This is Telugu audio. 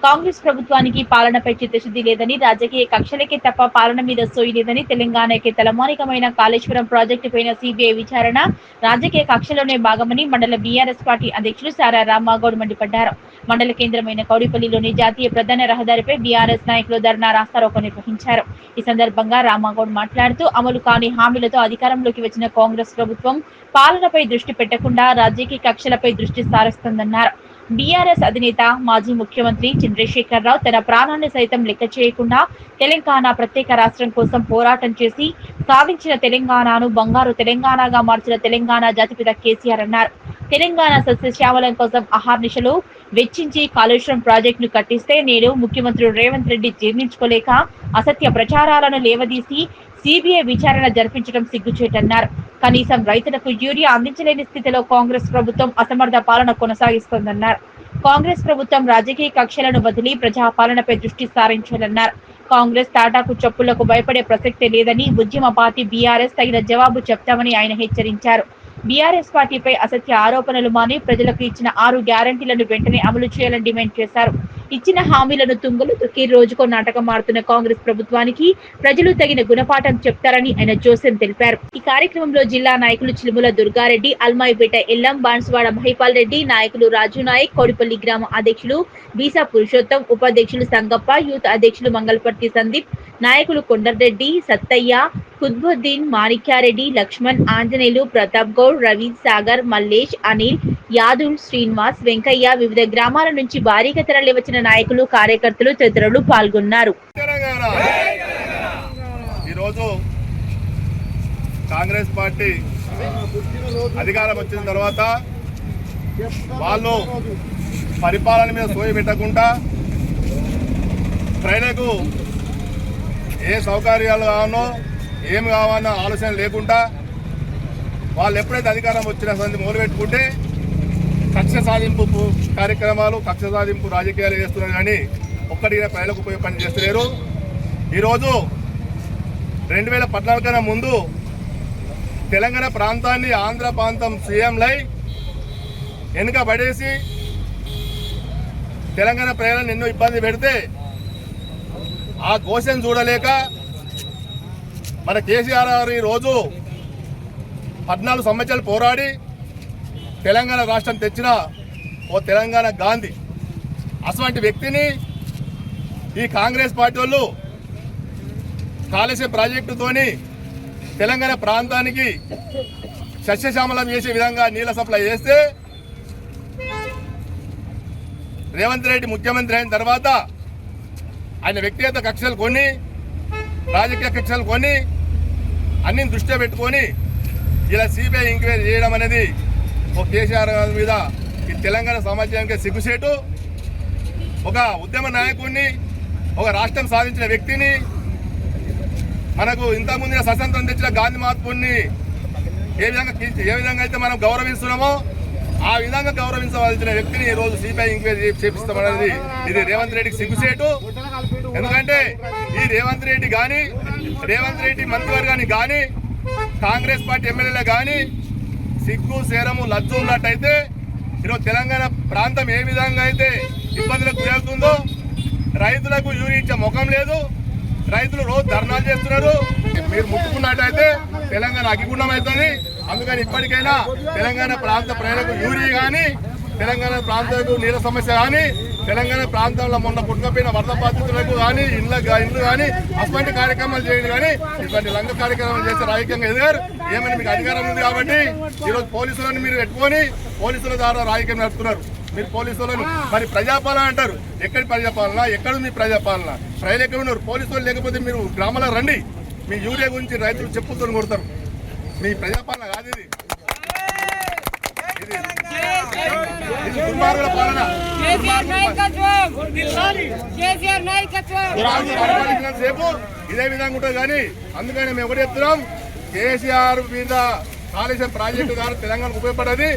కాంగ్రెస్ ప్రభుత్వానికి పాలనపై చిత్తశుద్ధి లేదని, రాజకీయ కక్షలకే తప్ప పాలన మీద సోయి లేదని, తెలంగాణకి తలమానికమైన కాళేశ్వరం ప్రాజెక్టు పైన సిబిఐ విచారణ రాజకీయ కక్షలోనే భాగమని మండల బీఆర్ఎస్ పార్టీ అధ్యక్షులు సారా రామ్మగౌడ్ మండిపడ్డారు. మండల కేంద్రమైన కౌడిపల్లిలోని జాతీయ ప్రధాన రహదారిపై బీఆర్ఎస్ నాయకులు ధర్నా రాస్తారోకో నిర్వహించారు. ఈ సందర్భంగా రామ్మగౌడ్ మాట్లాడుతూ, అమలు కాని హామీలతో అధికారంలోకి వచ్చిన కాంగ్రెస్ ప్రభుత్వం పాలనపై దృష్టి పెట్టకుండా రాజకీయ కక్షలపై దృష్టి సారిస్తోందన్నారు. బీఆర్ఎస్ అధినేత మాజీ ముఖ్యమంత్రి చంద్రశేఖర్ రావు తన ప్రాణాన్ని సైతం లెక్క చేయకుండా తెలంగాణ ప్రత్యేక రాష్ట్రం కోసం పోరాటం చేసి సాధించిన తెలంగాణను బంగారు తెలంగాణగా మార్చిన తెలంగాణ జాతిపిత కేసీఆర్ అన్నారు. తెలంగాణ సస్యశ్యామలం కోసం అహర్నిశలు వెచ్చించి కాళేశ్వరం ప్రాజెక్టును కట్టిస్తే నేడు ముఖ్యమంత్రి రేవంత్ రెడ్డి జీర్ణించుకోలేక అసత్య ప్రచారాలను లేవదీసి సిబిఐ విచారణ జరిపించడం సిగ్గుచేటన్నారు. కనీసం రైతులకు యూరియా అందించలేని స్థితిలో కాంగ్రెస్ ప్రభుత్వం అసమర్థ పాలన కొనసాగిస్తోందన్నారు. కాంగ్రెస్ ప్రభుత్వం రాజకీయ కక్షలను వదిలి ప్రజాపాలనపై దృష్టి సారించాలన్నారు. కాంగ్రెస్ టాటాకు చెప్పులకు భయపడే ప్రసక్తే లేదని, ఉద్యమ పార్టీ బీఆర్ఎస్ తగిన జవాబు చెప్తామని ఆయన హెచ్చరించారు. బీఆర్ఎస్ పార్టీపై అసత్య ఆరోపణలు మాని ప్రజలకు ఇచ్చిన 6 గ్యారంటీలను వెంటనే అమలు చేయాలని డిమాండ్ చేశారు. ఇచ్చిన హామీలను తుంగలు తొక్కి రోజుకో నాటకం ఆడుతున్న కాంగ్రెస్ ప్రభుత్వానికి ప్రజలు తగిన గుణపాఠం చెప్తారని ఆయన జోసెన్ తెలిపారు. ఈ కార్యక్రమంలో జిల్లా నాయకులు చిలుముల దుర్గారెడ్డి, అల్మాయిపేట ఎల్లం, బాన్సువాడ మహిపాల్ రెడ్డి, నాయకులు రాజు నాయక్, కౌడిపల్లి గ్రామ అధ్యక్షులు బీసా పురుషోత్తం, ఉపాధ్యక్షులు సంగప్ప, యూత్ అధ్యక్షులు మంగళపర్తి సందీప్, నాయకులు కొండరెడ్డి, సత్తయ్య, కుత్బుద్దీన్, మాణిక్యారెడ్డి, లక్ష్మణ్, ఆంజనేయులు, ప్రతాప్ గౌడ్, రవి, సాగర్, మల్లేష్, అనిల్, యాదవ్, శ్రీనివాస్, వెంకయ్య, వివిధ గ్రామాల నుంచి భారీగా తరలివచ్చిన నాయకులు, కార్యకర్తలు తదితరులు పాల్గొన్నారు. ఈరోజు కాంగ్రెస్ పార్టీ అధికారం వచ్చిన తర్వాత వాళ్ళు పరిపాలన మీద సోయి పెట్టకుండా ప్రజలకు ఏ సౌకర్యాలు కావాలో ఏమి కావాలన్న ఆలోచన లేకుండా వాళ్ళు ఎప్పుడైతే అధికారం వచ్చిన సంది మొదలుపెట్టుకుంటే కక్ష సాధింపు కార్యక్రమాలు, కక్ష సాధింపు రాజకీయాలు చేస్తున్నారు. కానీ ఒక్కటిగా ప్రజలకు ఉపయోగ పని చేస్తలేరు. ఈరోజు 2014 కన్నా ముందు తెలంగాణ ప్రాంతాన్ని ఆంధ్ర ప్రాంతం సీఎంలై వెనుక పడేసి తెలంగాణ ప్రజలను ఎన్నో ఇబ్బంది పెడితే ఆ ఘోషను చూడలేక మన కేసీఆర్ గారు ఈరోజు 14 సంవత్సరాలు పోరాడి తెలంగాణ రాష్ట్రం తెచ్చిన ఓ తెలంగాణ గాంధీ. అటువంటి వ్యక్తిని ఈ కాంగ్రెస్ పార్టీ వాళ్ళు కాళేశ్వరం ప్రాజెక్టుతోని తెలంగాణ ప్రాంతానికి సస్యశ్యామలం చేసే విధంగా నీళ్ళ సప్లై చేస్తే రేవంత్ రెడ్డి ముఖ్యమంత్రి అయిన తర్వాత ఆయన వ్యక్తిగత కక్షలు కొని, రాజకీయ కక్షలు కొని అన్ని దృష్టిలో పెట్టుకొని ఇలా సిబిఐ ఎంక్వైరీ చేయడం అనేది ఒక కేసీఆర్ మీద ఈ తెలంగాణ సమాజానికి సిగ్గుసేటు. ఒక ఉద్యమ నాయకుడిని, ఒక రాష్ట్రం సాధించిన వ్యక్తిని, మనకు ఇంతకుముందు స్వతంత్రం తెచ్చిన గాంధీ మహాత్ముడిని ఏ విధంగా అయితే మనం గౌరవిస్తున్నామో ఆ విధంగా గౌరవించవలసిన వ్యక్తిని ఈ రోజు సిబిఐ ఎంక్వైరీ చేపిస్తామనేది ఇది రేవంత్ రెడ్డికి సిగ్గుసేటు. ఎందుకంటే ఈ రేవంత్ రెడ్డి కానీ, రేవంత్ రెడ్డి మంత్రివర్గానికి కానీ, కాంగ్రెస్ పార్టీ ఎమ్మెల్యేలు కానీ సిగ్గు, శరము, లజ్జు ఉన్నట్టయితే ఈరోజు తెలంగాణ ప్రాంతం ఏ విధంగా అయితే ఇబ్బందులకు గురవుతుందో, రైతులకు యూరియా ఇచ్చే ముఖం లేదు, రైతులు రోజు ధర్నాలు చేస్తున్నారు. మీరు ముట్టుకున్నట్టయితే తెలంగాణ అగ్గిగుండం అవుతుంది. అందుకని ఇప్పటికైనా తెలంగాణ ప్రాంత ప్రజలకు యూరియా కానీ, తెలంగాణ ప్రాంతాలకు నీళ్ళ సమస్య కానీ, తెలంగాణ ప్రాంతంలో మొన్న పుట్టుకపోయిన వరద బాధితులకు కానీ ఇండ్లు కానీ అటువంటి కార్యక్రమాలు చేయండి. కానీ ఇటువంటి లంగ కార్యక్రమాలు చేస్తే రాజకీయంగా ఎదిగారు. ఏమైనా మీకు అధికారం ఉంది కాబట్టి ఈరోజు పోలీసులను మీరు పెట్టుకొని పోలీసుల ద్వారా రాజకీయం నడుపుతున్నారు. మీరు పోలీసులను మరి ప్రజాపాలన అంటారు. ఎక్కడి ప్రజాపాలన? ఎక్కడుంది ప్రజాపాలన? ప్రజలు ఎక్కడ ఉన్నారు? పోలీసులు లేకపోతే మీరు గ్రామాల్లో రండి. మీ యూరియా గురించి రైతులు చెప్పులతో కొడతారు. మీ ప్రజాపాలన కాదు ఇది. దుర్మార్గుల పాలన. సేపు ఇదే విధంగా ఉంటుంది. కానీ అందుకని మేము ఒకటి చెప్తున్నాం, కేసీఆర్ మీద కాళేశ్వరం ప్రాజెక్టు ద్వారా తెలంగాణకు ఉపయోగపడేది.